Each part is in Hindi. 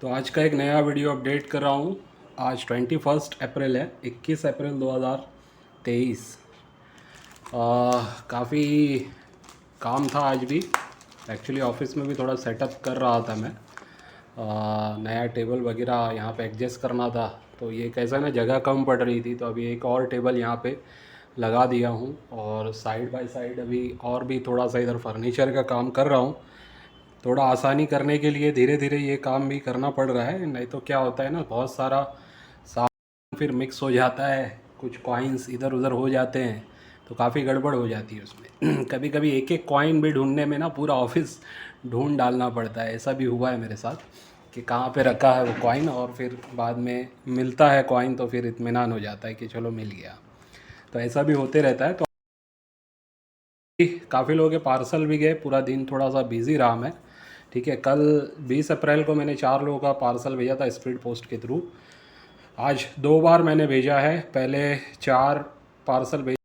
तो आज का एक नया वीडियो अपडेट कर रहा हूँ। आज 21 अप्रैल है, 21 अप्रैल 2023। काफ़ी काम था आज भी। एक्चुअली ऑफिस में भी थोड़ा सेटअप कर रहा था मैं। नया टेबल वगैरह यहाँ पे एडजस्ट करना था, तो ये कैसा ना जगह कम पड़ रही थी, तो अभी एक और टेबल यहाँ पे लगा दिया हूँ और साइड बाय साइड अभी और भी थोड़ा सा इधर फर्नीचर का काम कर रहा हूँ। थोड़ा आसानी करने के लिए धीरे धीरे ये काम भी करना पड़ रहा है, नहीं तो क्या होता है ना, बहुत सारा सामान फिर मिक्स हो जाता है, कुछ कॉइन्स इधर उधर हो जाते हैं, तो काफ़ी गड़बड़ हो जाती है उसमें। कभी कभी एक एक कॉइन भी ढूंढने में ना पूरा ऑफिस ढूंढ डालना पड़ता है। ऐसा भी हुआ है मेरे साथ कि कहाँ पे रखा है वो कॉइन, और फिर बाद में मिलता है कॉइन तो फिर इत्मीनान हो जाता है कि चलो मिल गया। तो ऐसा भी होते रहता है। तो काफ़ी लोगों के पार्सल भी गए, पूरा दिन थोड़ा सा बिज़ी रहा मैं। ठीक है, कल 20 अप्रैल को मैंने 4 लोगों का पार्सल भेजा था स्पीड पोस्ट के थ्रू। आज 2 बार मैंने भेजा है, पहले 4 पार्सल भेजे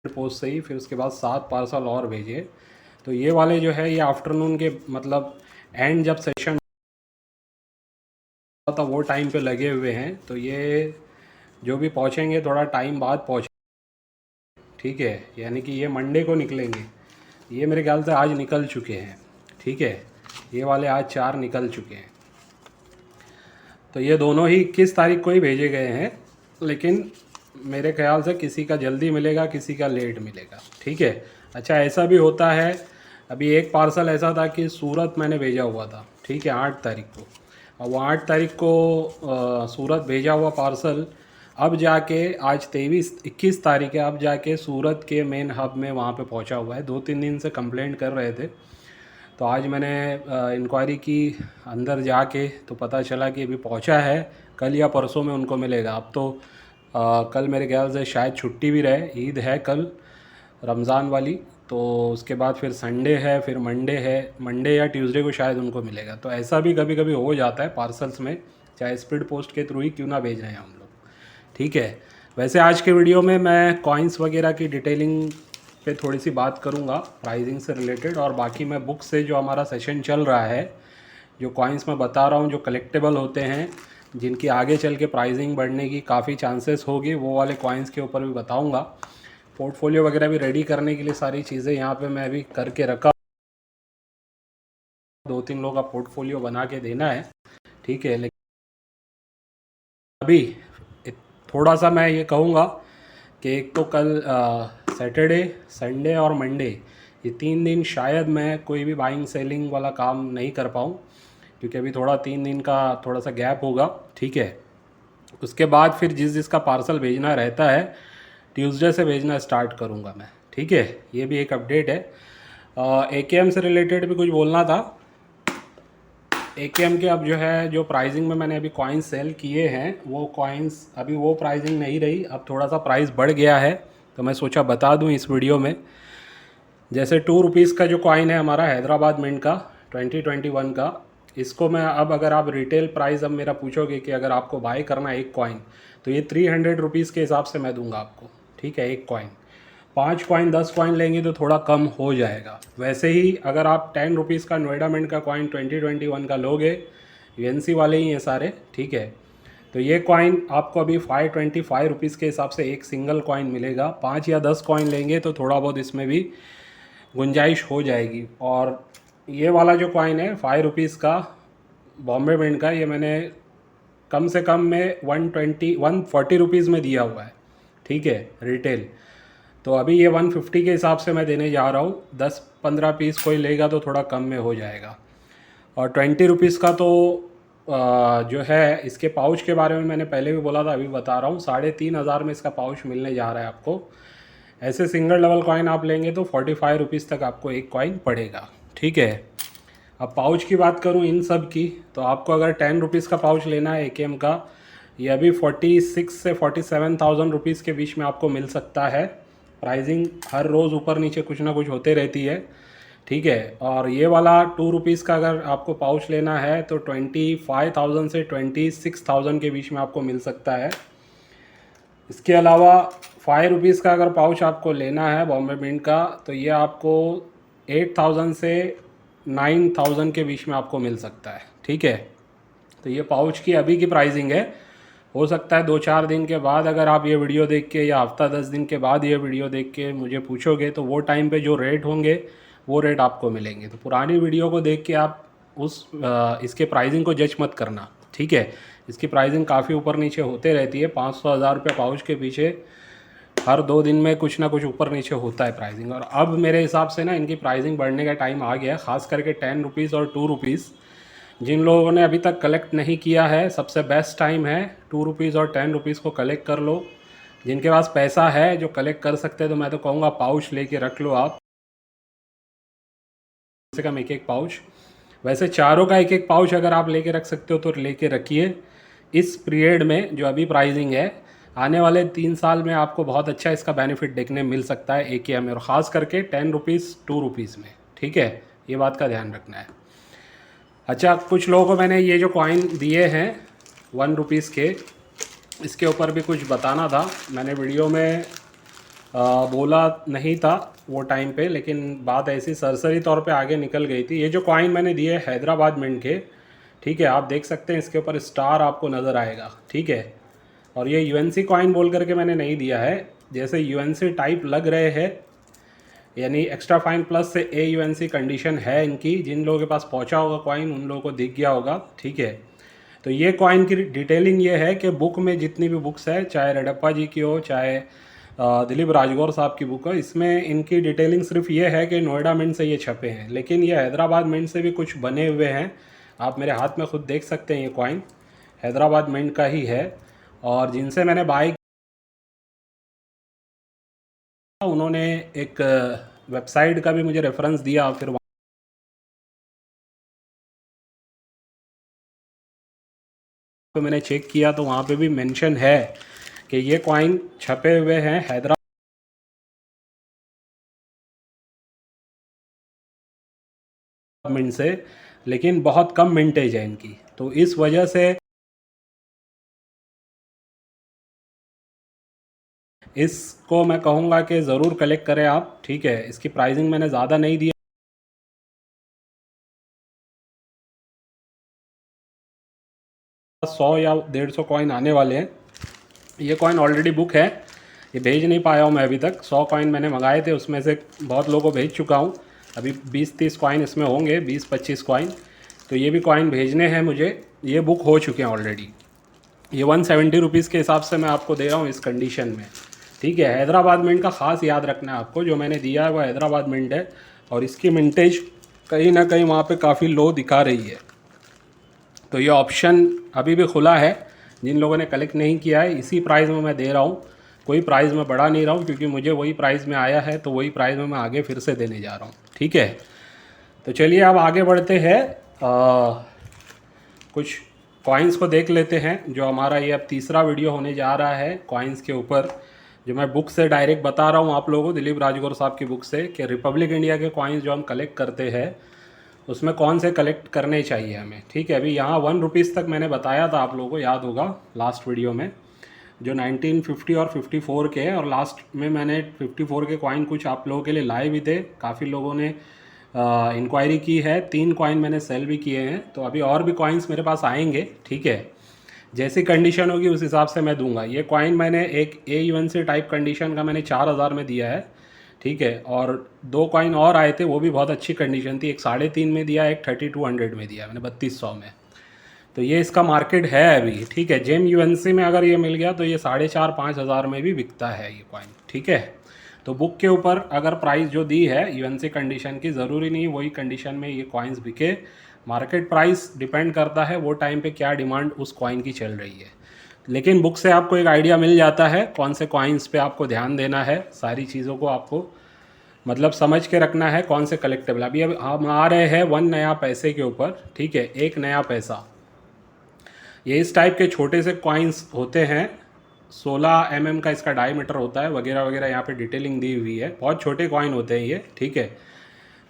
पोस्ट से ही, फिर उसके बाद 7 पार्सल और भेजे। तो ये वाले जो है ये आफ्टरनून के मतलब एंड जब सेशन था वो टाइम पे लगे हुए हैं, तो ये जो भी पहुँचेंगे थोड़ा टाइम बाद पहुँच। ठीक है, यानी कि ये मंडे को निकलेंगे। ये मेरे ख्याल से आज निकल चुके हैं। ठीक है, ये वाले आज 4 निकल चुके हैं। तो ये दोनों ही 21 तारीख को ही भेजे गए हैं, लेकिन मेरे ख्याल से किसी का जल्दी मिलेगा, किसी का लेट मिलेगा। ठीक है, अच्छा ऐसा भी होता है। अभी एक पार्सल ऐसा था कि सूरत मैंने भेजा हुआ था, ठीक है, 8 तारीख को। और वो 8 तारीख को सूरत भेजा हुआ पार्सल अब जाके आज 21 तारीख है, अब जाके सूरत के मेन हब में वहाँ पे पहुँचा हुआ है। 2-3 दिन से कंप्लेंट कर रहे थे, तो आज मैंने इंक्वायरी की अंदर जाके, तो पता चला कि अभी पहुंचा है, कल या परसों में उनको मिलेगा। अब तो कल मेरे ख्याल से शायद छुट्टी भी रहे, ईद है कल रमज़ान वाली, तो उसके बाद फिर संडे है, फिर मंडे है, मंडे या ट्यूसडे को शायद उनको मिलेगा। तो ऐसा भी कभी कभी हो जाता है पार्सल्स में, चाहे स्पीड पोस्ट के थ्रू ही क्यों ना भेज रहे हैं हम लोग। ठीक है, वैसे आज के वीडियो में मैं कॉइन्स वगैरह की डिटेलिंग पे थोड़ी सी बात करूंगा, प्राइसिंग से रिलेटेड, और बाकी मैं बुक से जो हमारा सेशन चल रहा है, जो कॉइन्स मैं बता रहा हूँ जो कलेक्टेबल होते हैं, जिनकी आगे चल के प्राइसिंग बढ़ने की काफ़ी चांसेस होगी, वो वाले कॉइन्स के ऊपर भी बताऊँगा। पोर्टफोलियो वगैरह भी रेडी करने के लिए सारी चीज़ें यहाँ पर मैं भी करके रखा, 2-3 लोगों का पोर्टफोलियो बना के देना है। ठीक है, लेकिन अभी थोड़ा सा मैं ये कहूँगा कि एक तो कल सैटरडे, संडे और मंडे, ये 3 दिन शायद मैं कोई भी बाइंग सेलिंग वाला काम नहीं कर पाऊँ, क्योंकि अभी थोड़ा 3 दिन का थोड़ा सा गैप होगा। ठीक है, उसके बाद फिर जिसका पार्सल भेजना रहता है ट्यूसडे से भेजना स्टार्ट करूँगा मैं। ठीक है, ये भी एक अपडेट है। AKM से रिलेटेड भी कुछ बोलना था। AKM के अब जो है, जो प्राइसिंग में मैंने अभी कॉइन्स सेल किए हैं, वो कॉइन्स अभी वो प्राइसिंग नहीं रही, अब थोड़ा सा प्राइस बढ़ गया है, तो मैं सोचा बता दूं इस वीडियो में। जैसे 2 रुपीज़ का जो कॉइन है हमारा हैदराबाद मिंट का 2021 का, इसको मैं अब अगर आप रिटेल प्राइस अब मेरा पूछोगे कि अगर आपको बाय करना है एक कॉइन, तो ये 300 रुपीज़ के हिसाब से मैं दूंगा आपको। ठीक है, एक कॉइन। 5 कॉइन 10 कॉइन लेंगे तो थोड़ा कम हो जाएगा। वैसे ही अगर आप 10 रुपीज़ का नोएडा मिंट का कॉइन 2021 का लोगे, यूएनसी वाले ही हैं सारे, ठीक है, तो ये कॉइन आपको अभी 525 रुपीज़ के हिसाब से एक सिंगल कॉइन मिलेगा। 5 या 10 कॉइन लेंगे तो थोड़ा बहुत इसमें भी गुंजाइश हो जाएगी। और ये वाला जो कॉइन है 5 रुपीज़ का बॉम्बे मिंट का, ये मैंने कम से कम में 140 रुपीज़ में दिया हुआ है। ठीक है, रिटेल। तो अभी ये 150 के हिसाब से मैं देने जा रहा हूँ। 10-15 पीस कोई लेगा तो थोड़ा कम में हो जाएगा। और 20 रुपीज़ का तो जो है, इसके पाउच के बारे में मैंने पहले भी बोला था, अभी बता रहा हूँ, 3,500 में इसका पाउच मिलने जा रहा है आपको। ऐसे सिंगल डबल कॉइन आप लेंगे तो 45 रुपीज़ तक आपको एक कॉइन पड़ेगा। ठीक है, अब पाउच की बात करूँ इन सब की, तो आपको अगर 10 रुपीज़ का पाउच लेना है AKM का, ये अभी 46 से 47,000 रुपीज़ के बीच में आपको मिल सकता है। प्राइसिंग हर रोज़ ऊपर नीचे कुछ ना कुछ होते रहती है। ठीक है, और ये वाला 2 रुपीज़ का अगर आपको पाउच लेना है तो 25,000 से 26,000 के बीच में आपको मिल सकता है। इसके अलावा 5 रुपीज़ का अगर पाउच आपको लेना है बॉम्बे मिंट का, तो ये आपको 8,000 से 9,000 के बीच में आपको मिल सकता है, ठीक है। तो ये पाउच की अभी की प्राइसिंग है। हो सकता है 2-4 दिन के बाद अगर आप ये वीडियो देख के, या हफ्ता 10 दिन के बाद ये वीडियो देख के मुझे पूछोगे, तो वो टाइम पे जो रेट होंगे वो रेट आपको मिलेंगे। तो पुरानी वीडियो को देख के आप इसके प्राइसिंग को जज मत करना, ठीक है। इसकी प्राइसिंग काफ़ी ऊपर नीचे होते रहती है। 500-1000 रुपये पाउच के पीछे हर 2 दिन में कुछ ना कुछ ऊपर नीचे होता है प्राइसिंग। और अब मेरे हिसाब से ना इनकी प्राइसिंग बढ़ने का टाइम आ गया है, ख़ास करके 10 रुपीज़ और 2 रुपीज़। जिन लोगों ने अभी तक कलेक्ट नहीं किया है, सबसे बेस्ट टाइम है 2 रुपीज़ और 10 रुपीज़ को कलेक्ट कर लो। जिनके पास पैसा है, जो कलेक्ट कर सकते हैं, तो मैं तो कहूँगा पाउच लेके रख लो आप, कम से कम एक एक पाउच। वैसे चारों का एक एक पाउच अगर आप लेके रख सकते हो तो लेके रखिए। इस पीरियड में जो अभी प्राइसिंग है, आने वाले 3 साल में आपको बहुत अच्छा इसका बेनिफिट देखने मिल सकता है एक में, और ख़ास करके 10 रुपीज़ 2 रुपीज़ में, ठीक है। ये बात का ध्यान रखना है। अच्छा, कुछ लोगों को मैंने ये जो कॉइन दिए हैं 1 रुपीज़ के, इसके ऊपर भी कुछ बताना था। मैंने वीडियो में बोला नहीं था वो टाइम पे, लेकिन बात ऐसी सरसरी तौर पे आगे निकल गई थी। ये जो कॉइन मैंने दिए हैदराबाद मिंट के, ठीक है, आप देख सकते हैं इसके ऊपर स्टार आपको नज़र आएगा, ठीक है। और ये यूएनसी कॉइन बोल करके मैंने नहीं दिया है, जैसे यूएनसी टाइप लग रहे हैं, यानी एक्स्ट्रा फाइन प्लस से AUNC कंडीशन है इनकी। जिन लोगों के पास पहुंचा होगा कॉइन, उन लोगों को दिख गया होगा, ठीक है। तो ये कॉइन की डिटेलिंग ये है कि बुक में जितनी भी बुक्स है, चाहे रेडप्पा जी की हो, चाहे दिलीप राजगौर साहब की बुक है, इसमें इनकी डिटेलिंग सिर्फ ये है कि नोएडा मिंट से ये छपे हैं, लेकिन ये हैदराबाद मिंट से भी कुछ बने हुए हैं। आप मेरे हाथ में खुद देख सकते हैं, ये कॉइन हैदराबाद मिंट का ही है। और जिनसे मैंने बाय, उन्होंने एक वेबसाइट का भी मुझे रेफरेंस दिया, फिर पे मैंने चेक किया तो वहाँ पे भी मेंशन है कि ये कॉइन छपे हुए हैं हैदराबाद मिंट से, लेकिन बहुत कम मिंटेज है इनकी। तो इस वजह से इसको मैं कहूँगा कि ज़रूर कलेक्ट करें आप, ठीक है। इसकी प्राइसिंग मैंने ज़्यादा नहीं दी, 100 या 150 कॉइन आने वाले हैं। ये कॉइन ऑलरेडी बुक है, ये भेज नहीं पाया हूँ मैं अभी तक। 100 कॉइन मैंने मंगाए थे, उसमें से बहुत लोगों को भेज चुका हूँ। अभी 20-30 कॉइन इसमें होंगे, 20-25 कॉइन। तो ये भी कॉइन भेजने हैं मुझे। ये बुक हो चुके हैं ऑलरेडी। ये 170 रुपीज़ के हिसाब से मैं आपको दे रहा हूँ इस कंडीशन में, ठीक है। हैदराबाद मिंट का ख़ास याद रखना है आपको, जो मैंने दिया है वो हैदराबाद मिंट है, और इसकी मिंटेज कहीं ना कहीं वहाँ पे काफ़ी लो दिखा रही है। तो ये ऑप्शन अभी भी खुला है, जिन लोगों ने कलेक्ट नहीं किया है। इसी प्राइस में मैं दे रहा हूँ, कोई प्राइस में बढ़ा नहीं रहा हूँ, क्योंकि मुझे वही प्राइस में आया है, तो वही प्राइस में मैं आगे फिर से देने जा रहा हूँ, ठीक है। तो चलिए अब आगे बढ़ते हैं, कुछ कॉइन्स को देख लेते हैं। जो हमारा ये अब तीसरा वीडियो होने जा रहा है कॉइन्स के ऊपर, जो मैं बुक से डायरेक्ट बता रहा हूँ आप लोगों को, दिलीप राजगौर साहब की बुक से, कि रिपब्लिक इंडिया के कॉइन्स जो हम कलेक्ट करते हैं उसमें कौन से कलेक्ट करने चाहिए हमें, ठीक है। अभी यहाँ 1 रुपीज़ तक मैंने बताया था, आप लोगों को याद होगा लास्ट वीडियो में, जो 1950 और 54 के हैं। और लास्ट में मैंने 54 के कॉइन कुछ आप लोगों के लिए लाए भी थे, काफ़ी लोगों ने इंक्वायरी की है। 3 कॉइन मैंने सेल भी किए हैं, तो अभी और भी कॉइन्स मेरे पास आएंगे, ठीक है। जैसी कंडीशन होगी उस हिसाब से मैं दूंगा। ये कॉइन मैंने एक AUNC टाइप कंडीशन का मैंने 4000 में दिया है, ठीक है। और 2 कॉइन और आए थे, वो भी बहुत अच्छी कंडीशन थी। एक 3.5 में दिया, एक 3200 में दिया मैंने, 3200 में। तो ये इसका मार्केट है अभी, ठीक है। जेम UNC में अगर ये मिल गया तो ये 4,500-5 हज़ार में भी बिकता है ये कॉइन, ठीक है। तो बुक के ऊपर अगर प्राइस जो दी है UNC कंडीशन की, ज़रूरी नहीं वही कंडीशन में ये कॉइन्स बिके। मार्केट प्राइस डिपेंड करता है वो टाइम पे क्या डिमांड उस कॉइन की चल रही है। लेकिन बुक से आपको एक आइडिया मिल जाता है कौन से कॉइन्स पे आपको ध्यान देना है, सारी चीज़ों को आपको मतलब समझ के रखना है, कौन से कलेक्टेबल। अभी अब हम आ रहे हैं 1 नया पैसे के ऊपर, ठीक है। 1 नया पैसा, ये इस टाइप के छोटे से कॉइन्स होते हैं। 16 mm का इसका डायमीटर होता है, वगैरह वगैरह, यहाँ पे डिटेलिंग दी हुई है। बहुत छोटे कॉइन होते हैं ये, ठीक है।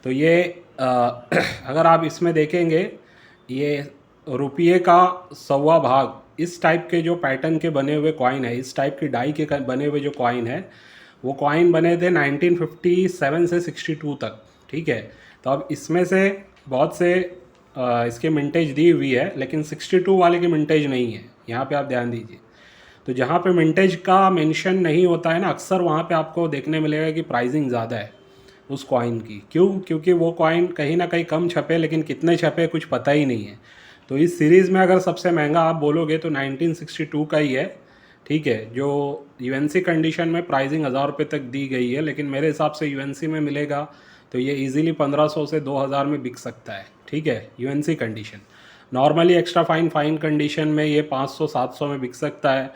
तो ये अगर आप इसमें देखेंगे, ये रुपये का 1.25 भाग इस टाइप के जो पैटर्न के बने हुए कॉइन है, इस टाइप की डाई के बने हुए जो कॉइन है, वो कॉइन बने थे 1957 से 62 तक, ठीक है। तो अब इसमें से बहुत से इसके मिंटेज दी हुई है, लेकिन 62 वाले की मिंटेज नहीं है, यहाँ पे आप ध्यान दीजिए। तो जहाँ पे मिंटेज का मेंशन नहीं होता है ना, अक्सर वहाँ पे आपको देखने मिलेगा कि प्राइसिंग ज़्यादा है उस कॉइन की। क्यों? क्योंकि वो कॉइन कहीं ना कहीं कम छपे, लेकिन कितने छपे कुछ पता ही नहीं है। तो इस सीरीज़ में अगर सबसे महंगा आप बोलोगे तो 1962 का ही है, ठीक है, जो यूएनसी कंडीशन में प्राइसिंग 1000 रुपये तक दी गई है, लेकिन मेरे हिसाब से यूएनसी में मिलेगा तो ये इजीली 1500 से 2000 में बिक सकता है, ठीक है, UNC condition. Normally extra fine fine condition में ये 500-700 में बिक सकता है।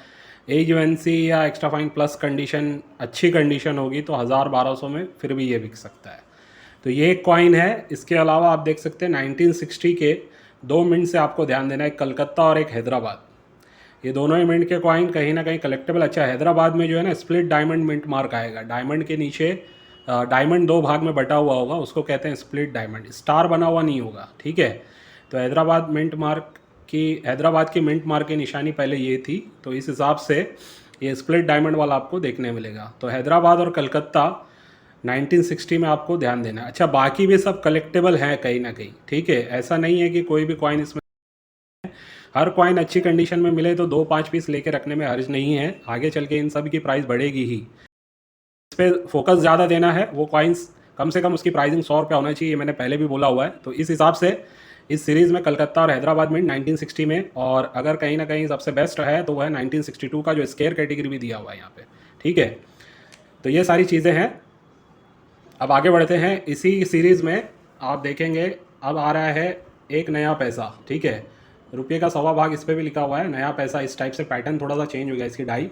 यूएनसी या एक्स्ट्रा फाइन प्लस कंडीशन अच्छी कंडीशन होगी तो 1000-1200 में फिर भी ये बिक सकता है। तो ये एक कॉइन है। इसके अलावा आप देख सकते हैं 1960 के 2 मिनट से आपको ध्यान देना है, कलकत्ता और एक हैदराबाद। ये दोनों ही मिंट के कॉइन कहीं ना कहीं कलेक्टेबल अच्छा है। हैदराबाद में जो है ना स्प्लिट डायमंड मिंट मार्क आएगा, डायमंड के नीचे डायमंड 2 भाग में बटा हुआ होगा, उसको कहते हैं स्प्लिट डायमंड, स्टार बना हुआ नहीं होगा, ठीक है। तो हैदराबाद की मिंट मार्क की निशानी पहले ये थी, तो इस हिसाब से ये स्प्लिट डायमंड वाला आपको देखने मिलेगा। तो हैदराबाद और कलकत्ता 1960 में आपको ध्यान देना है। अच्छा, बाकी भी सब कलेक्टेबल हैं कहीं ना कहीं, ठीक है, ऐसा नहीं है कि कोई भी कॉइन इसमें, हर कॉइन अच्छी कंडीशन में मिले तो 2-5 पीस लेके रखने में हर्ज नहीं है, आगे चल के इन सब की प्राइस बढ़ेगी ही। इस पर फोकस ज़्यादा देना है, वो कॉइन्स कम से कम उसकी प्राइसिंग 100 रुपया होना चाहिए, ये मैंने पहले भी बोला हुआ है। तो इस हिसाब से इस सीरीज़ में कलकत्ता और हैदराबाद में 1960 में, और अगर कहीं ना कहीं सबसे बेस्ट है तो वह है 1962 का, जो स्केयर कैटेगरी भी दिया हुआ है यहाँ पे, ठीक है। तो ये सारी चीज़ें हैं। अब आगे बढ़ते हैं। इसी सीरीज़ में आप देखेंगे अब आ रहा है एक नया पैसा, ठीक है, रुपये का 1.25 भाग इस पर भी लिखा हुआ है, नया पैसा। इस टाइप से पैटर्न थोड़ा सा चेंज हो गया इसकी डाई।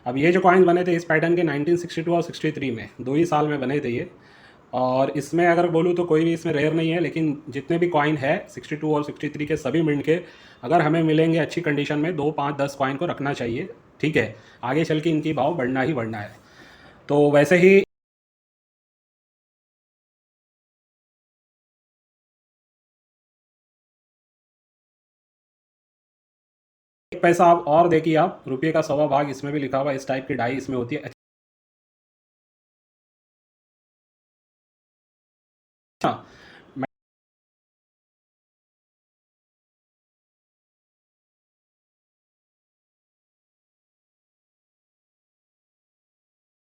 अब ये जो कॉइन्स बने थे इस पैटर्न के 1962 और 63 में, 2 ही साल में बने थे ये। और इसमें अगर बोलूँ तो कोई भी इसमें रेयर नहीं है, लेकिन जितने भी कॉइन है 62 और 63 के सभी मिंट के अगर हमें मिलेंगे अच्छी कंडीशन में, 2, 5, 10 कॉइन को रखना चाहिए, ठीक है, आगे चल के इनकी भाव बढ़ना ही बढ़ना है। तो वैसे ही एक पैसा आप और देखिए, आप रुपये का 1.25 भाग इसमें भी लिखा हुआ है, इस टाइप की डाई इसमें होती है। अच्छा,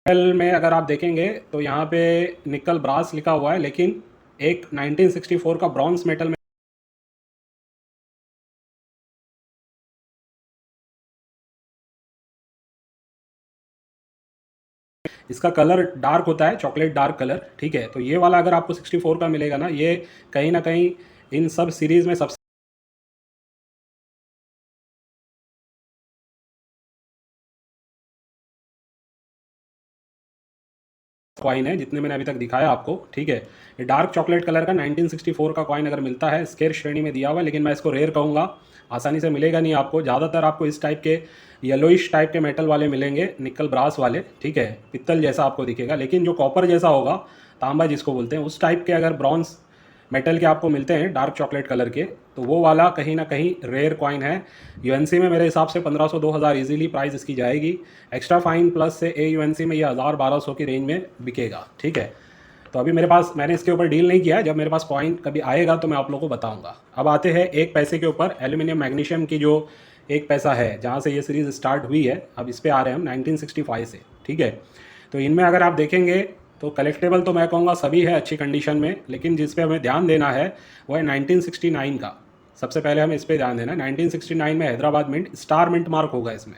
मेटल में अगर आप देखेंगे तो यहाँ पे निकल ब्रास लिखा हुआ है, लेकिन एक 1964 का ब्रॉन्ज मेटल में इसका कलर डार्क होता है, चॉकलेट डार्क कलर, ठीक है। तो ये वाला अगर आपको 64 का मिलेगा ना, ये कहीं ना कहीं इन सब सीरीज में सबसे कॉइन है जितने मैंने अभी तक दिखाया आपको, ठीक है। ये डार्क चॉकलेट कलर का 1964 का कॉइन अगर मिलता है, स्केयर श्रेणी में दिया हुआ है, लेकिन मैं इसको रेयर कहूँगा, आसानी से मिलेगा नहीं आपको। ज़्यादातर आपको इस टाइप के येलोइश टाइप के मेटल वाले मिलेंगे, निकल ब्रास वाले, ठीक है, पित्तल जैसा आपको दिखेगा। लेकिन जो कॉपर जैसा होगा, तांबा जिसको बोलते हैं, उस टाइप के अगर ब्रॉन्ज मेटल के आपको मिलते हैं डार्क चॉकलेट कलर के, तो वो वाला कहीं ना कहीं रेयर कॉइन है। यूएनसी में मेरे हिसाब से 1500-2000 इजीली प्राइस इसकी जाएगी। एक्स्ट्रा फाइन प्लस से यूएनसी में ये 1000-1200 की रेंज में बिकेगा, ठीक है। तो अभी मेरे पास, मैंने इसके ऊपर डील नहीं किया है, जब मेरे पास कॉइन कभी आएगा तो मैं आप लोगों को बताऊंगा। अब आते हैं एक पैसे के ऊपर, एल्यूमिनियम मैग्नीशियम की जो एक पैसा है, जहाँ से ये सीरीज़ स्टार्ट हुई है, अब इस पर आ रहे हैं हम 1965 से, ठीक है। तो इनमें अगर आप देखेंगे तो कलेक्टेबल तो मैं कहूँगा सभी है अच्छी कंडीशन में, लेकिन जिस पे हमें ध्यान देना है वो है 1969 का। सबसे पहले हमें इस पर ध्यान देना है। 1969 में Hyderabad mint, star mint mark होगा इसमें,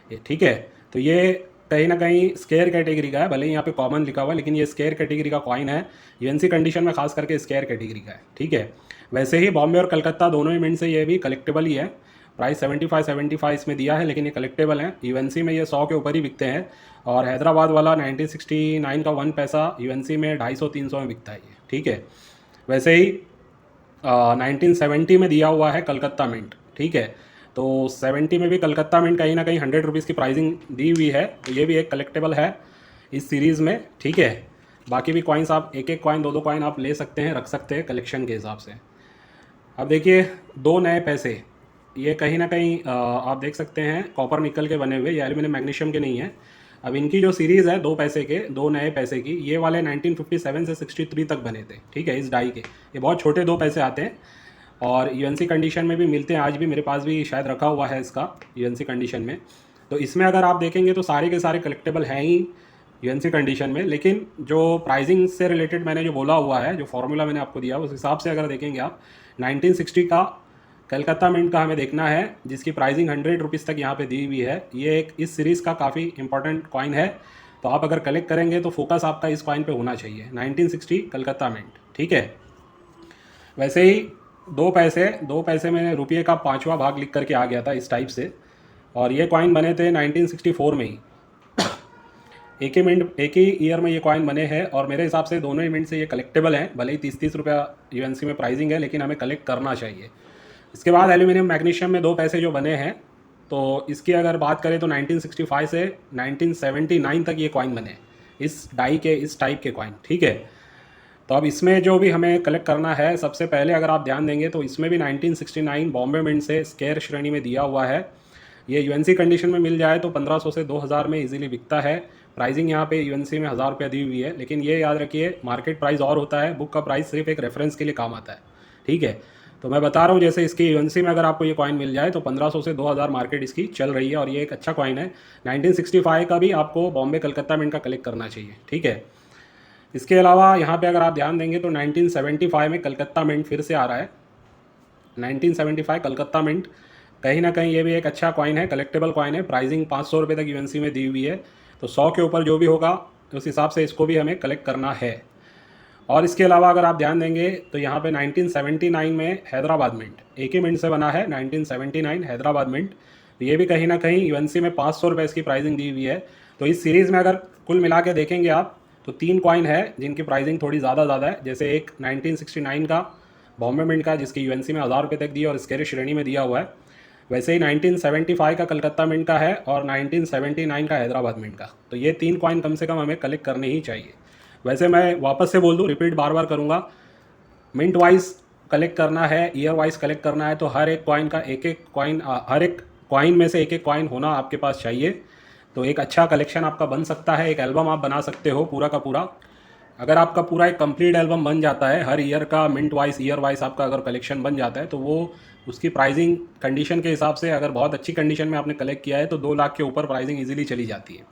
ये ठीक है। तो ये कहीं ना कहीं स्केयर कैटेगरी का है, भले ही यहाँ पे कॉमन लिखा हुआ है, लेकिन ये स्केयर कैटेगरी का कॉइन है, यूएनसी कंडीशन में खास करके स्केयर कैटेगरी का है, ठीक है। वैसे ही बॉम्बे और कलकत्ता दोनों ही मिंट से ये भी कलेक्टेबल ही है। प्राइस 75 इसमें दिया है, लेकिन ये कलेक्टेबल हैं। यूएनसी में ये 100 के ऊपर ही बिकते हैं, और हैदराबाद वाला 1969 का 1 पैसा यूएनसी में 250-300 में बिकता है ये, ठीक है। वैसे ही 1970 में दिया हुआ है कलकत्ता मिंट, ठीक है। तो 70 में भी कलकत्ता मिंट कहीं ना कहीं 100 रुपीज़ की प्राइसिंग दी हुई है, तो ये भी एक कलेक्टेबल है इस सीरीज़ में, ठीक है। बाकी भी कॉइन्स आप एक एक कॉइन, दो दो कॉइन आप ले सकते हैं, रख सकते हैं कलेक्शन के हिसाब से। अब देखिए 2 नए पैसे, ये कहीं ना कहीं आप देख सकते हैं कॉपर निकल के बने हुए, ये एल्यूमिनियम मैग्नीशियम के नहीं है। अब इनकी जो सीरीज़ है 2 पैसे के, 2 नए पैसे की, ये वाले 1957 से 63 तक बने थे, ठीक है, इस डाई के। ये बहुत छोटे 2 पैसे आते हैं और यूएनसी कंडीशन में भी मिलते हैं, आज भी मेरे पास भी शायद रखा हुआ है इसका यूएनसी कंडीशन में। तो इसमें अगर आप देखेंगे तो सारे के सारे कलेक्टेबल हैं ही यूएनसी कंडीशन में, लेकिन जो प्राइसिंग से रिलेटेड मैंने जो बोला हुआ है, जो फॉर्मूला मैंने आपको दिया उस हिसाब से अगर देखेंगे आप 1960 का कलकत्ता मिंट का हमें देखना है, जिसकी प्राइसिंग 100 रुपीज़ तक यहाँ पे दी हुई है। ये एक इस सीरीज़ का काफ़ी इंपॉर्टेंट कॉइन है, तो आप अगर कलेक्ट करेंगे तो फोकस आपका इस कॉइन पे होना चाहिए, 1960 कलकत्ता मिंट, ठीक है। वैसे ही 2 पैसे में रुपये का 5वां भाग लिख करके आ गया था इस टाइप से, और ये कॉइन बने थे 1964 में ही। एक ही ईयर में ये कॉइन बने हैं, और मेरे हिसाब से दोनों ही मिनट से ये कलेक्टेबल हैं। भले ही 30-30 रुपया यूएनसी में प्राइसिंग है, लेकिन हमें कलेक्ट करना चाहिए। इसके बाद एल्यूमिनियम मैग्नीशियम में 2 पैसे जो बने हैं, तो इसकी अगर बात करें तो 1965 से 1979 तक ये कॉइन बने, इस डाई के, इस टाइप के कॉइन, ठीक है। तो अब इसमें जो भी हमें कलेक्ट करना है, सबसे पहले अगर आप ध्यान देंगे तो इसमें भी 1969 बॉम्बे मिंट से स्केयर श्रेणी में दिया हुआ है। ये यूएनसी कंडीशन में मिल जाए तो 1500 से 2000 में इजीली बिकता है। प्राइसिंग यहाँ पे यूएनसी में 1000 रुपया दी हुई है, लेकिन ये याद रखिए मार्केट प्राइस और होता है, बुक का प्राइस सिर्फ एक रेफरेंस के लिए काम आता है, ठीक है। तो मैं बता रहा हूँ, जैसे इसकी यूएनसी में अगर आपको ये कॉइन मिल जाए तो 1500 से 2000 मार्केट इसकी चल रही है, और ये एक अच्छा कॉइन है। 1965 का भी आपको बॉम्बे कलकत्ता मिंट का कलेक्ट करना चाहिए, ठीक है। इसके अलावा यहाँ पे अगर आप ध्यान देंगे तो 1975 में कलकत्ता मिंट फिर से आ रहा है। 1975 कलकत्ता मिंट, कहीं ना कहीं ये भी एक अच्छा कॉइन है, कलेक्टेबल कॉइन है। प्राइसिंग 500 रुपये तक यूएनसी में दी हुई है, तो 100 के ऊपर जो भी होगा उस हिसाब से इसको भी हमें कलेक्ट करना है। और इसके अलावा अगर आप ध्यान देंगे तो यहाँ पे 1979 में हैदराबाद मिंट, एक ही मिंट से बना है, 1979 हैदराबाद मिंट। तो ये भी कहीं ना कहीं यूएनसी में 500 रुपये इसकी प्राइसिंग दी हुई है। तो इस सीरीज़ में अगर कुल मिला के देखेंगे आप तो 3 कॉइन है जिनकी प्राइसिंग थोड़ी ज़्यादा है। जैसे एक 1969 का बॉम्बे मिंट का, जिसकी यूएनसी में 1000 रुपये तक दी और स्केयर श्रेणी में दिया हुआ है। वैसे ही 1975 का कलकत्ता मिंट का है और 1979 का हैदराबाद मिंट का। तो ये 3 कॉइन कम से कम हमें कलेक्ट करने ही चाहिए। वैसे मैं वापस से बोल दूँ, रिपीट बार बार करूँगा, मिंट वाइज कलेक्ट करना है, ईयर वाइज कलेक्ट करना है, तो हर एक कॉइन का हर एक कॉइन में से एक कॉइन होना आपके पास चाहिए। तो एक अच्छा कलेक्शन आपका बन सकता है, एक एल्बम आप बना सकते हो पूरा का पूरा। अगर आपका पूरा एक कंप्लीट एल्बम बन जाता है, हर ईयर का मिंट वाइज, ईयर वाइज आपका अगर कलेक्शन बन जाता है, तो वो उसकी प्राइसिंग कंडीशन के हिसाब से, अगर बहुत अच्छी कंडीशन में आपने कलेक्ट किया है तो 2 लाख के ऊपर प्राइसिंग इजीली चली जाती है,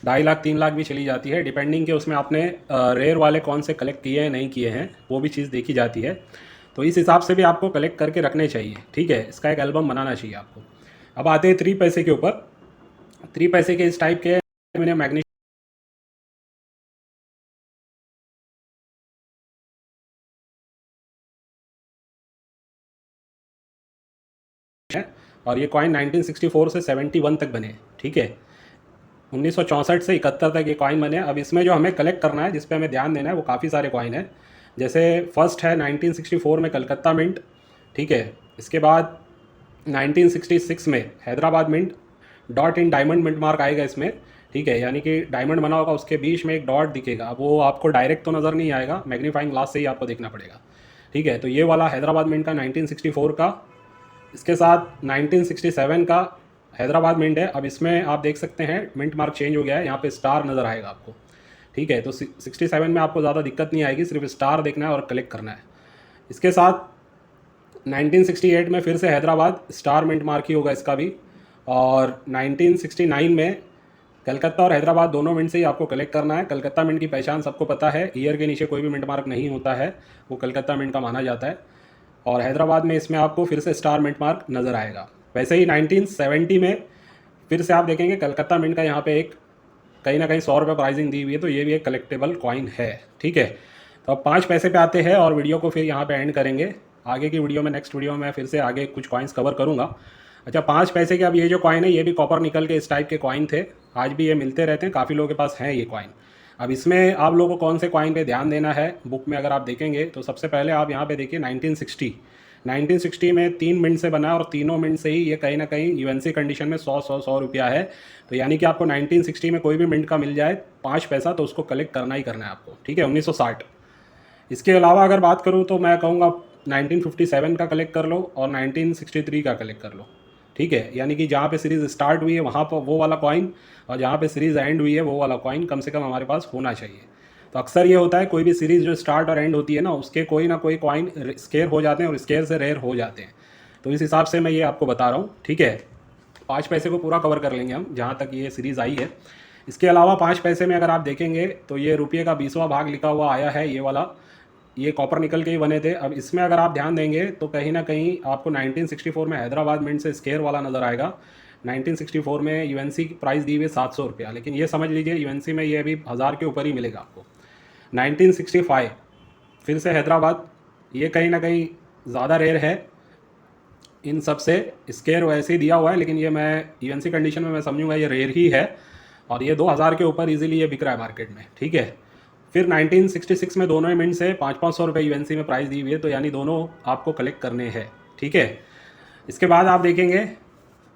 2.5 लाख 3 लाख भी चली जाती है, डिपेंडिंग के उसमें आपने रेयर वाले कौन से कलेक्ट किए हैं नहीं किए हैं, वो भी चीज़ देखी जाती है। तो इस हिसाब से भी आपको कलेक्ट करके रखने चाहिए, ठीक है। इसका एक एल्बम बनाना चाहिए आपको। अब आते हैं 3 पैसे के ऊपर। 3 पैसे के इस टाइप के मैंने मैग्नीशियम है, और ये कॉइन 1964 से 71 तक बने, ठीक है। 1964 से 71 तक ये कॉइन बने। अब इसमें जो हमें कलेक्ट करना है, जिस पे हमें ध्यान देना है, वो काफ़ी सारे कॉइन है। जैसे फर्स्ट है 1964 में कलकत्ता मिंट, ठीक है। इसके बाद 1966 में Hyderabad mint, dot in diamond mint mark आएगा इसमें, ठीक है, यानी कि डायमंड बना होगा, उसके बीच में एक डॉट दिखेगा। वो आपको डायरेक्ट तो नज़र नहीं आएगा, मैग्नीफाइंग ग्लास से ही आपको देखना पड़ेगा, ठीक है। तो ये वाला हैदराबाद मिंट का 1964 का। इसके साथ 1967 का हैदराबाद मिंट है। अब इसमें आप देख सकते हैं मिंट मार्क चेंज हो गया है, यहाँ पे स्टार नज़र आएगा आपको, ठीक है। तो 67 में आपको ज़्यादा दिक्कत नहीं आएगी, सिर्फ स्टार देखना है और कलेक्ट करना है। इसके साथ 1968 में फिर से हैदराबाद स्टार मिंट मार्क ही होगा इसका भी, और 1969 में कलकत्ता और हैदराबाद दोनों मिंट से ही आपको कलेक्ट करना है। कलकत्ता मिंट की पहचान सबको पता है, ईयर के नीचे कोई भी मिंट मार्क नहीं होता है, वो कलकत्ता मिंट का माना जाता है। और हैदराबाद में इसमें आपको फिर से स्टार मिंट मार्क नज़र आएगा। वैसे ही 1970 में फिर से आप देखेंगे कलकत्ता मिंट का यहाँ पे एक कहीं ना कहीं 100 रुपये प्राइसिंग दी हुई है, तो ये भी एक कलेक्टेबल कॉइन है, ठीक है। तो अब 5 पैसे पे आते हैं और वीडियो को फिर यहाँ पे एंड करेंगे। आगे की वीडियो में, नेक्स्ट वीडियो में फिर से आगे कुछ कॉइन्स कवर करूँगा। अच्छा, 5 पैसे के अब ये जो कॉइन है, ये भी कॉपर निकल के इस टाइप के कॉइन थे, आज भी ये मिलते रहते हैं, काफ़ी लोगों के पास हैं ये कॉइन। अब इसमें आप लोगों को कौन से कॉइन पे ध्यान देना है, बुक में अगर आप देखेंगे तो सबसे पहले आप यहाँ पे देखिए 1960 में 3 मिनट से बना, और तीनों मिनट से ही ये कहीं ना कहीं यूएनसी कंडीशन में 100 रुपया है। तो यानी कि आपको 1960 में कोई भी मिनट का मिल जाए 5 पैसा, तो उसको कलेक्ट करना ही करना है आपको, ठीक है, 1960। इसके अलावा अगर बात करूँ तो मैं कहूँगा 1957 का कलेक्ट कर लो और 1963 का कलेक्ट कर लो, ठीक है, यानी कि जहाँ पे सीरीज़ स्टार्ट हुई है वहाँ पर वो वाला कॉइन, और जहाँ पे सीरीज़ एंड हुई है वो वाला कॉइन कम से कम हमारे पास होना चाहिए। तो अक्सर ये होता है कोई भी सीरीज़ जो स्टार्ट और एंड होती है ना, उसके कोई ना कोई कॉइन स्केयर हो जाते हैं और स्केयर से रेयर हो जाते हैं। तो इस हिसाब से मैं ये आपको बता रहा हूँ, ठीक है। 5 पैसे को पूरा कवर कर लेंगे हम जहाँ तक ये सीरीज़ आई है। इसके अलावा 5 पैसे में अगर आप देखेंगे तो ये रुपये का 20वां भाग लिखा हुआ आया है, ये वाला, ये कॉपर निकल के ही बने थे। अब इसमें अगर आप ध्यान देंगे तो कहीं ना कहीं आपको 1964 में हैदराबाद मिंट से स्केयर वाला नज़र आएगा। 1964 में यूएनसी की प्राइस दी हुई 700 रुपया, लेकिन ये समझ लीजिए यूएनसी में ये अभी 1000 के ऊपर ही मिलेगा आपको। 1965 फिर से हैदराबाद, ये कहीं ना कहीं ज़्यादा रेयर है इन सब से। स्केयर वैसे ही दिया हुआ है, लेकिन ये मैं यूएनसी कंडीशन में मैं समझूंगा ये रेयर ही है, और ये 2000 के ऊपर इजीली ये बिक रहा है मार्केट में, ठीक है। फिर 1966 में दोनों ही मिनट से 500-500 रुपये यूएनसी में प्राइस दी हुई है, तो यानी दोनों आपको कलेक्ट करने हैं, ठीक है। इसके बाद आप देखेंगे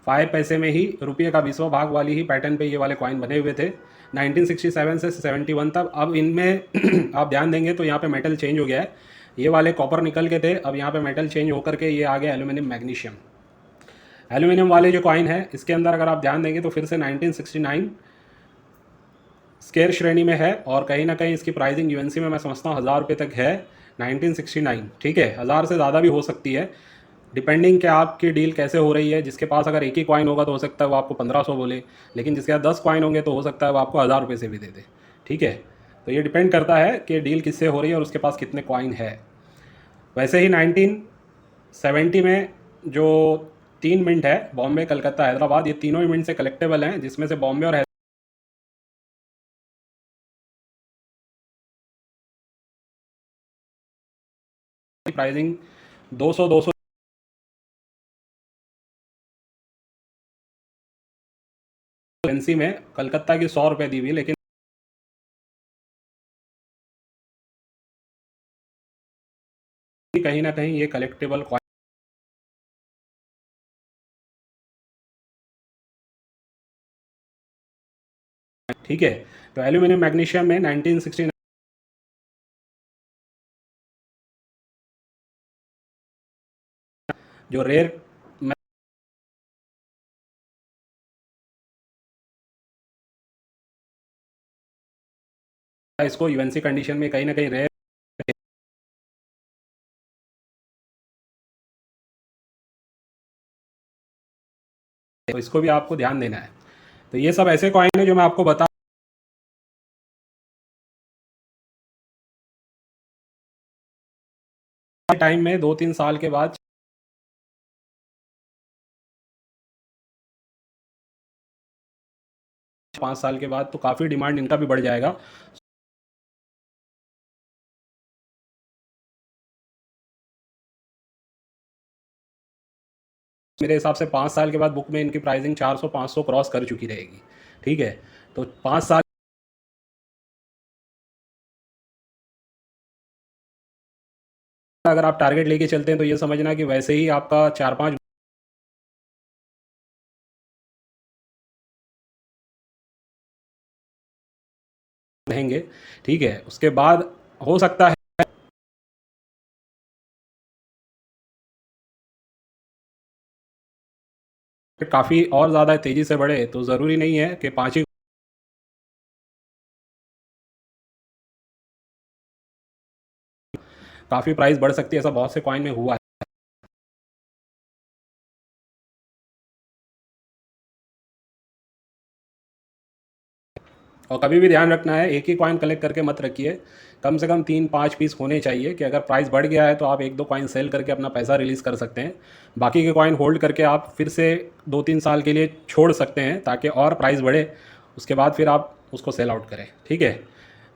5 पैसे में ही रुपये का 20वां भाग वाली ही पैटर्न पे ये वाले कॉइन बने हुए थे 1967 से 71 तक। अब इनमें आप ध्यान देंगे तो यहाँ पे मेटल चेंज हो गया है, ये वाले कॉपर निकल के थे, अब यहाँ पे मेटल चेंज होकर के ये आ गया एल्यूमिनियम मैग्नीशियम। एल्यूमिनियम वाले जो कॉइन है इसके अंदर अगर आप ध्यान देंगे तो फिर से 1969 स्केयर श्रेणी में है, और कहीं ना कहीं इसकी प्राइसिंग यूएनसी में मैं समझता हूँ 1000 रुपये तक है 1969, ठीक है। 1000 से ज़्यादा भी हो सकती है, डिपेंडिंग कि आपकी डील कैसे हो रही है। जिसके पास अगर एक ही कॉइन होगा तो हो सकता है वो आपको 1500 बोले, लेकिन जिसके पास 10 कॉइन होंगे तो हो सकता है वो आपको 1000 रुपये से भी दे दे, ठीक है। तो ये डिपेंड करता है कि डील किससे हो रही है और उसके पास कितने कॉइन है। वैसे ही 1970 में जो 3 मिनट है, बॉम्बे, कलकत्ता, हैदराबाद, ये तीनों ही मिनट से कलेक्टेबल हैं, जिसमें से बॉम्बे और प्राइसिंग 200 करेंसी में कलकत्ता की 100 रुपये दी हुई, लेकिन कहीं ना कहीं ये कलेक्टेबल कॉइन, ठीक है। तो एल्यूमिनियम मैग्नीशियम में 1969 जो रेयर, इसको यूएनसी कंडीशन में कहीं ना कहीं रेयर, तो इसको भी आपको ध्यान देना है। तो ये सब ऐसे कॉइन है जो मैं आपको बता टाइम में 2-3 साल के बाद, 5 साल के बाद तो काफ़ी डिमांड इनका भी बढ़ जाएगा। मेरे हिसाब से 5 साल के बाद बुक में इनकी प्राइसिंग 400-500 क्रॉस कर चुकी रहेगी, ठीक है। तो 5 साल अगर आप टारगेट लेके चलते हैं तो ये समझना कि वैसे ही आपका 4-5 रहेंगे, ठीक है। उसके बाद हो सकता है काफ़ी और ज़्यादा तेज़ी से बढ़े, तो ज़रूरी नहीं है कि 5 ही काफ़ी प्राइस बढ़ सकती है, ऐसा बहुत से कॉइन में हुआ है। और कभी भी ध्यान रखना है, एक ही कॉइन कलेक्ट करके मत रखिए, कम से कम 3-5 पीस होने चाहिए कि अगर प्राइस बढ़ गया है तो आप 1-2 कॉइन सेल करके अपना पैसा रिलीज़ कर सकते हैं। बाकी के कॉइन होल्ड करके आप फिर से 2-3 साल के लिए छोड़ सकते हैं, ताकि और प्राइस बढ़े, उसके बाद फिर आप उसको सेल आउट करें, ठीक है।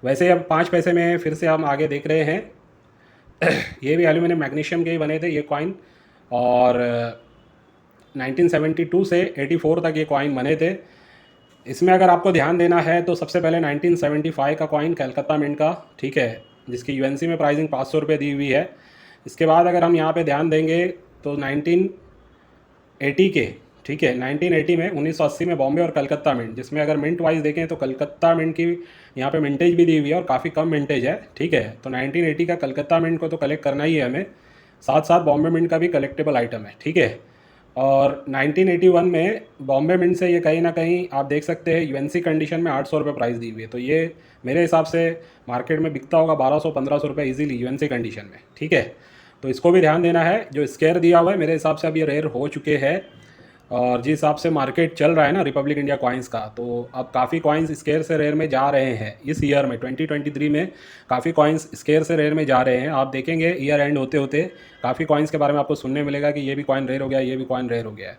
वैसे अब 5 पैसे में फिर से हम आगे देख रहे हैं ये भी एल्यूमिनियम मैग्नीशियम के ही बने थे ये कॉइन, और 1972 से 84 तक ये कॉइन बने थे। इसमें अगर आपको ध्यान देना है तो सबसे पहले 1975 का कॉइन कलकत्ता मिंट का, ठीक है, जिसकी यूएनसी में प्राइसिंग 500 रुपये दी हुई है। इसके बाद अगर हम यहाँ पे ध्यान देंगे तो 1980 के, ठीक है, 1980 में 1980 में बॉम्बे और कलकत्ता मिंट, जिसमें अगर मिंट वाइज देखें तो कलकत्ता मिंट की यहाँ पे मिंटेज भी दी हुई है और काफ़ी कम मिंटेज है, ठीक है। तो 1980 का कलकत्ता मिंट को तो कलेक्ट करना ही है हमें, साथ साथ बॉम्बे मिंट का भी कलेक्टेबल आइटम है, ठीक है। और 1981 में बॉम्बे मिंट से ये कहीं ना कहीं आप देख सकते हैं यूएनसी कंडीशन में 800 रुपये प्राइस दी हुई है। तो ये मेरे हिसाब से मार्केट में बिकता होगा 1200-1500 रुपये ईजिली यूएनसी कंडीशन में, ठीक है। तो इसको भी ध्यान देना है। जो स्केयर दिया हुआ है मेरे हिसाब से अब ये रेयर हो चुके हैं, और जिस हिसाब से मार्केट चल रहा है ना रिपब्लिक इंडिया कॉइन्स का, तो अब काफ़ी कॉइन्स स्केयर से रेयर में जा रहे हैं। इस ईयर में 2023 में काफ़ी कॉइन्स स्केयर से रेयर में जा रहे हैं। आप देखेंगे ईयर एंड होते होते काफ़ी कॉइन्स के बारे में आपको सुनने मिलेगा कि ये भी कॉइन रेयर हो गया, ये भी कॉइन रेयर हो गया है।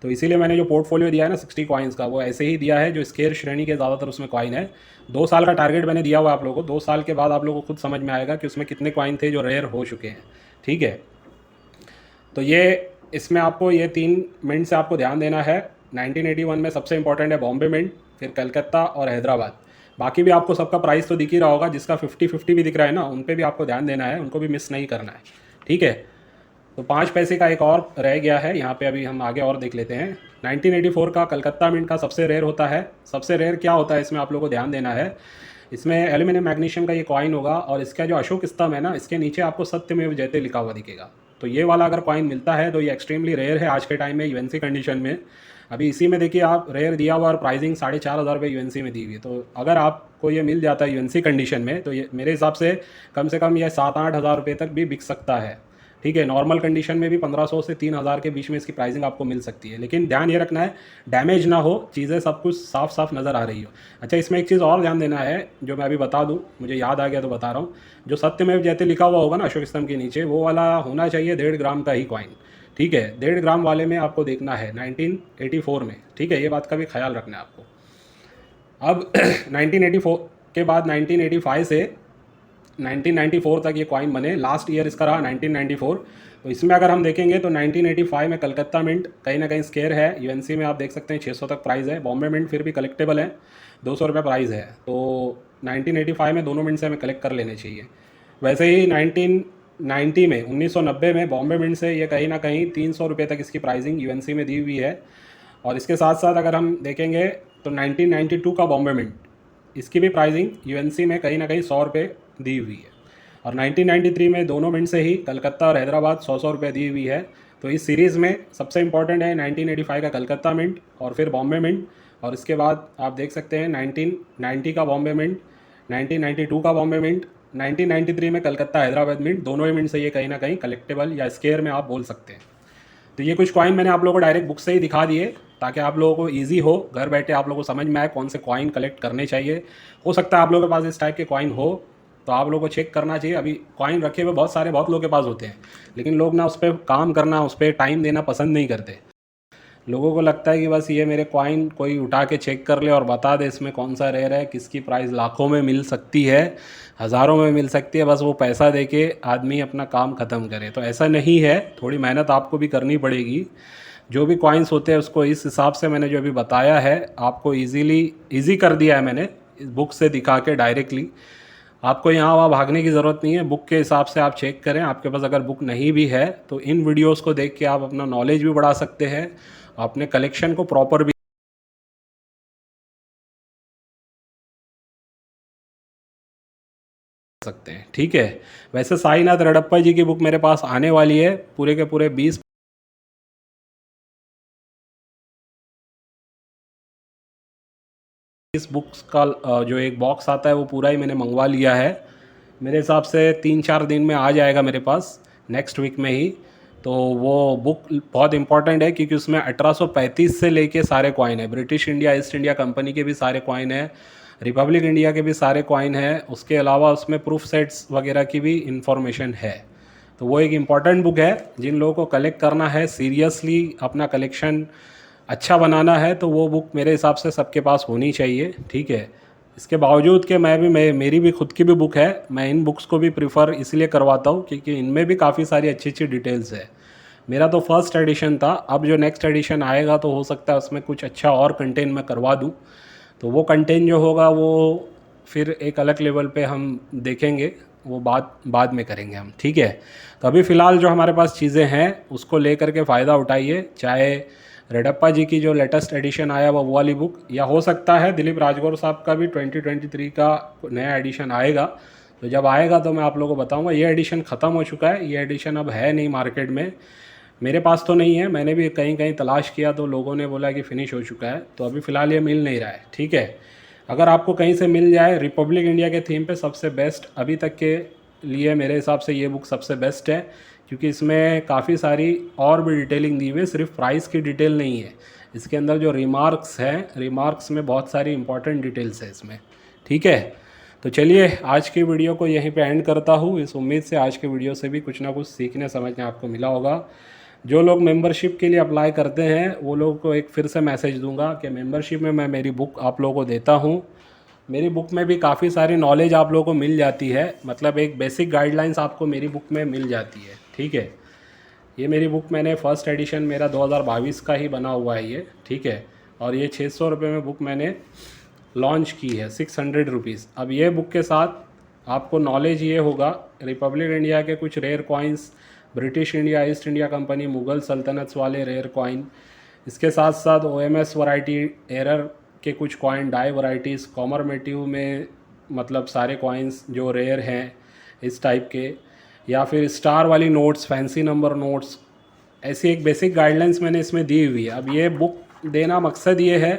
तो इसीलिए मैंने जो पोर्टफोलियो दिया है ना 60 कॉइन्स का, वो ऐसे ही दिया है जो स्केयर श्रेणी के ज़्यादातर उसमें कॉइन है। 2 साल का टारगेट मैंने दिया हुआ है आप लोगों को। 2 साल के बाद आप लोगों को खुद समझ में आएगा कि उसमें कितने कॉइन थे जो रेयर हो चुके हैं, ठीक है। तो ये इसमें आपको ये 3 मिंट से आपको ध्यान देना है। 1981 में सबसे इंपॉर्टेंट है बॉम्बे मिंट, फिर कलकत्ता और हैदराबाद। बाकी भी आपको सबका प्राइस तो दिख ही रहा होगा, जिसका 50-50 भी दिख रहा है ना, उन पे भी आपको ध्यान देना है, उनको भी मिस नहीं करना है, ठीक है। तो 5 पैसे का एक और रह गया है यहाँ पे, अभी हम आगे और देख लेते हैं। 1984 का कलकत्ता मिंट का सबसे रेयर होता है। सबसे रेयर क्या होता है इसमें आप लोगों को ध्यान देना है। इसमें एल्यूमिनियम मैग्नीशियम का ये कॉइन होगा, और इसका जो अशोक स्तंभ है ना, इसके नीचे आपको सत्यमेव जयते लिखा हुआ दिखेगा। तो ये वाला अगर कॉइन मिलता है तो ये एक्सट्रीमली रेयर है आज के टाइम में यूएनसी कंडीशन में। अभी इसी में देखिए आप रेयर दिया हुआ और प्राइसिंग 4500 रुपये यूएनसी में दी हुई है। तो अगर आपको ये मिल जाता है यूएनसी कंडीशन में, तो ये मेरे हिसाब से कम ये 7-8 हज़ार रुपये तक भी बिक सकता है, ठीक है। नॉर्मल कंडीशन में भी 1500 से 3000 के बीच में इसकी प्राइसिंग आपको मिल सकती है। लेकिन ध्यान ये रखना है डैमेज ना हो, चीज़ें सब कुछ साफ साफ नज़र आ रही हो। अच्छा, इसमें एक चीज़ और ध्यान देना है जो मैं अभी बता दूं, मुझे याद आ गया तो बता रहा हूँ। जो सत्यमेव जयते लिखा हुआ होगा ना अशोक स्तंभ के नीचे, वो वाला होना चाहिए 1.5 ग्राम का ही कॉइन, ठीक है। 1.5 ग्राम वाले में आपको देखना है 1984 में, ठीक है। ये बात का भी ख्याल रखना है आपको। अब 1984 के बाद 1985 से 1994 तक ये कॉइन बने। लास्ट ईयर इसका रहा 1994। तो इसमें अगर हम देखेंगे तो 1985 में कलकत्ता मिंट कहीं ना कहीं स्केयर है। यूएनसी में आप देख सकते हैं 600 तक प्राइस है। बॉम्बे मिंट फिर भी कलेक्टेबल है, 200 रुपये प्राइस है। तो 1985 में दोनों मिंट से हमें कलेक्ट कर लेने चाहिए। वैसे ही 1990 में 1990 में बॉम्बे मिंट से ये कहीं ना कहीं 300 रुपये तक इसकी प्राइसिंग यूएनसी में दी हुई है। और इसके साथ साथ अगर हम देखेंगे तो 1992 का बॉम्बे मिंट, इसकी भी प्राइसिंग यूएनसी में कहीं ना कहीं 100 रुपये दी हुई है। और 1993 में दोनों मिंट से ही कलकत्ता और हैदराबाद 100 रुपये दी हुई है। तो इस सीरीज़ में सबसे इंपॉर्टेंट है 1985 का कलकत्ता मिंट और फिर बॉम्बे मिंट, और इसके बाद आप देख सकते हैं 1990 का बॉम्बे मिंट, 1992 का बॉम्बे मिंट, 1993 में कलकत्ता हैदराबाद मिंट। दोनों ही मिंट से ये कहीं ना कहीं कलेक्टेबल या स्केयर में आप बोल सकते हैं। तो ये कुछ कॉइन मैंने आप लोगों को डायरेक्ट बुक से ही दिखा दिए, ताकि आप लोगों को इजी हो, घर बैठे आप लोगों को समझ में आए कौन से कॉइन कलेक्ट करने चाहिए। हो सकता है आप लोगों के पास इस टाइप के कॉइन हो, तो आप लोगों को चेक करना चाहिए। अभी कॉइन रखे हुए बहुत लोगों के पास होते हैं, लेकिन लोग ना उस पर काम करना, उस पर टाइम देना पसंद नहीं करते। लोगों को लगता है कि बस ये मेरे कॉइन कोई उठा के चेक कर ले और बता दे इसमें कौन सा रेयर है, किसकी प्राइस लाखों में मिल सकती है, हज़ारों में मिल सकती है, बस वो पैसा दे के आदमी अपना काम ख़त्म करे। तो ऐसा नहीं है, थोड़ी मेहनत आपको भी करनी पड़ेगी। जो भी कॉइन्स होते हैं उसको इस हिसाब से मैंने जो अभी बताया है आपको ईजी कर दिया है मैंने इस बुक से दिखा के डायरेक्टली। आपको यहाँ वहाँ भागने की ज़रूरत नहीं है, बुक के हिसाब से आप चेक करें। आपके पास अगर बुक नहीं भी है तो इन वीडियोस को देख के आप अपना नॉलेज भी बढ़ा सकते हैं, अपने कलेक्शन को प्रॉपर भी सकते हैं, ठीक है। वैसे साईनाथ रडप्पा जी की बुक मेरे पास आने वाली है, पूरे के पूरे 20 इस बुक्स का जो एक बॉक्स आता है वो पूरा ही मैंने मंगवा लिया है। मेरे हिसाब से 3-4 दिन में आ जाएगा मेरे पास, नेक्स्ट वीक में ही। तो वो बुक बहुत इंपॉर्टेंट है क्योंकि उसमें 1835 से लेके सारे कॉइन है। British India East India company के भी सारे कॉइन है, रिपब्लिक इंडिया के भी सारे कॉइन है। उसके अलावा उसमें प्रूफ सेट्स वगैरह की भी इंफॉर्मेशन है। तो वो एक इम्पॉर्टेंट बुक है। जिन लोगों को कलेक्ट करना है, सीरियसली अपना कलेक्शन अच्छा बनाना है, तो वो बुक मेरे हिसाब से सबके पास होनी चाहिए, ठीक है। इसके बावजूद कि मेरी भी खुद की भी बुक है, मैं इन बुक्स को भी प्रीफर इसलिए करवाता हूँ क्योंकि इनमें भी काफ़ी सारी अच्छी अच्छी डिटेल्स है। मेरा तो फर्स्ट एडिशन था, अब जो नेक्स्ट एडिशन आएगा तो हो सकता है उसमें कुछ अच्छा और कंटेंट मैं करवा दूँ। तो वो कंटेंट जो होगा वो फिर एक अलग लेवल पे हम देखेंगे, वो बाद में करेंगे हम, ठीक है। तो अभी फ़िलहाल जो हमारे पास चीज़ें हैं उसको लेकर के फ़ायदा उठाइए। चाहे रेडप्पा जी की जो लेटेस्ट एडिशन आया वो वाली बुक, या हो सकता है दिलीप राजगौर साहब का भी 2023 का नया एडिशन आएगा। तो जब आएगा तो मैं आप लोगों को बताऊंगा। ये एडिशन ख़त्म हो चुका है, ये एडिशन अब है नहीं मार्केट में। मेरे पास तो नहीं है, मैंने भी कहीं कहीं तलाश किया तो लोगों ने बोला कि फ़िनिश हो चुका है, तो अभी फ़िलहाल ये मिल नहीं रहा है। ठीक है, अगर आपको कहीं से मिल जाए, रिपब्लिक इंडिया के थीम पे सबसे बेस्ट अभी तक के लिए मेरे हिसाब से ये बुक सबसे बेस्ट है, क्योंकि इसमें काफ़ी सारी और भी डिटेलिंग दी हुई है, सिर्फ प्राइस की डिटेल नहीं है। इसके अंदर जो रिमार्क्स हैं, रिमार्क्स में बहुत सारी इंपॉर्टेंट डिटेल्स है इसमें। ठीक है, तो चलिए आज की वीडियो को यहीं पे एंड करता हूँ। इस उम्मीद से आज के वीडियो से भी कुछ ना कुछ सीखने समझने आपको मिला होगा। जो लोग मेंबरशिप के लिए अप्लाई करते हैं वो लोगों को एक फिर से मैसेज दूंगा कि मेंबरशिप में मैं मेरी बुक आप लोगों को देता हूँ। मेरी बुक में भी काफ़ी सारी नॉलेज आप लोगों को मिल जाती है, मतलब एक बेसिक गाइडलाइंस आपको मेरी बुक में मिल जाती है। ठीक है, ये मेरी बुक मैंने फ़र्स्ट एडिशन मेरा 2022 का ही बना हुआ है ये। ठीक है, और ये 600 रुपये में बुक मैंने लॉन्च की है, 600 रुपीज़। अब ये बुक के साथ आपको नॉलेज ये होगा रिपब्लिक इंडिया के कुछ rare coins, British India East India company Mughal सल्तनत वाले रेयर कॉइन, इसके साथ साथ OMS वैरायटी एरर के कुछ कॉइन, डाई वैराइटीज़, कॉमरमेटिव में मतलब सारे कॉइन्स जो रेयर हैं इस टाइप के, या फिर स्टार वाली नोट्स, फैंसी नंबर नोट्स, ऐसी एक बेसिक गाइडलाइंस मैंने इसमें दी हुई है। अब ये बुक देना मकसद ये है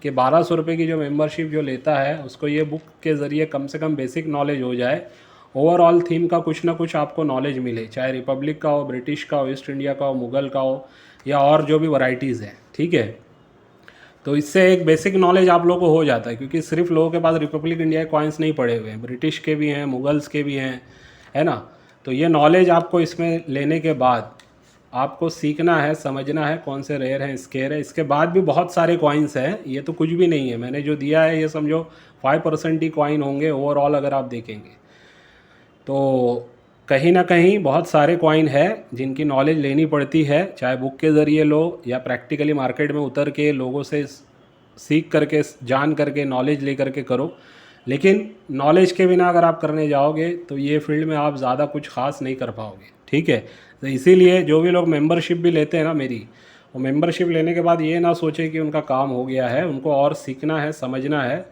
कि 1200 रुपये की जो मेंबरशिप जो लेता है उसको ये बुक के ज़रिए कम से कम बेसिक नॉलेज हो जाए, ओवरऑल थीम का कुछ ना कुछ आपको नॉलेज मिले, चाहे रिपब्लिक का हो, ब्रिटिश का हो, ईस्ट इंडिया का हो, मुग़ल का हो, या और जो भी वैराइटीज़ हैं। ठीक है, तो इससे एक बेसिक नॉलेज आप लोगों को हो जाता है, क्योंकि सिर्फ लोगों के पास रिपब्लिक इंडिया के कॉइन्स नहीं पड़े हुए हैं, ब्रिटिश के भी हैं, मुगल्स के भी हैं, है ना। तो ये नॉलेज आपको इसमें लेने के बाद आपको सीखना है, समझना है कौन से रेयर हैं, स्केयर है। इसके बाद भी बहुत सारे कॉइन्स हैं, ये तो कुछ भी नहीं है। मैंने जो दिया है ये समझो 5% ही कॉइन होंगे ओवरऑल अगर आप देखेंगे तो। कहीं ना कहीं बहुत सारे कॉइन है जिनकी नॉलेज लेनी पड़ती है, चाहे बुक के ज़रिए लो या प्रैक्टिकली मार्केट में उतर के लोगों से सीख करके, जान करके, नॉलेज ले करके करो। लेकिन नॉलेज के बिना अगर आप करने जाओगे तो ये फील्ड में आप ज़्यादा कुछ ख़ास नहीं कर पाओगे। ठीक है, तो इसीलिए जो भी लोग मेंबरशिप भी लेते हैं ना मेरी, वो मेंबरशिप लेने के बाद ये ना सोचे कि उनका काम हो गया है, उनको और सीखना है, समझना है,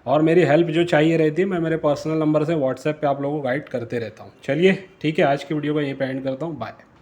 और मेरी हेल्प जो चाहिए रहती है मैं मेरे पर्सनल नंबर से व्हाट्सएप पे आप लोगों को गाइड करते रहता हूँ। चलिए ठीक है, आज की वीडियो को यहीं पे एंड करता हूँ। बाय।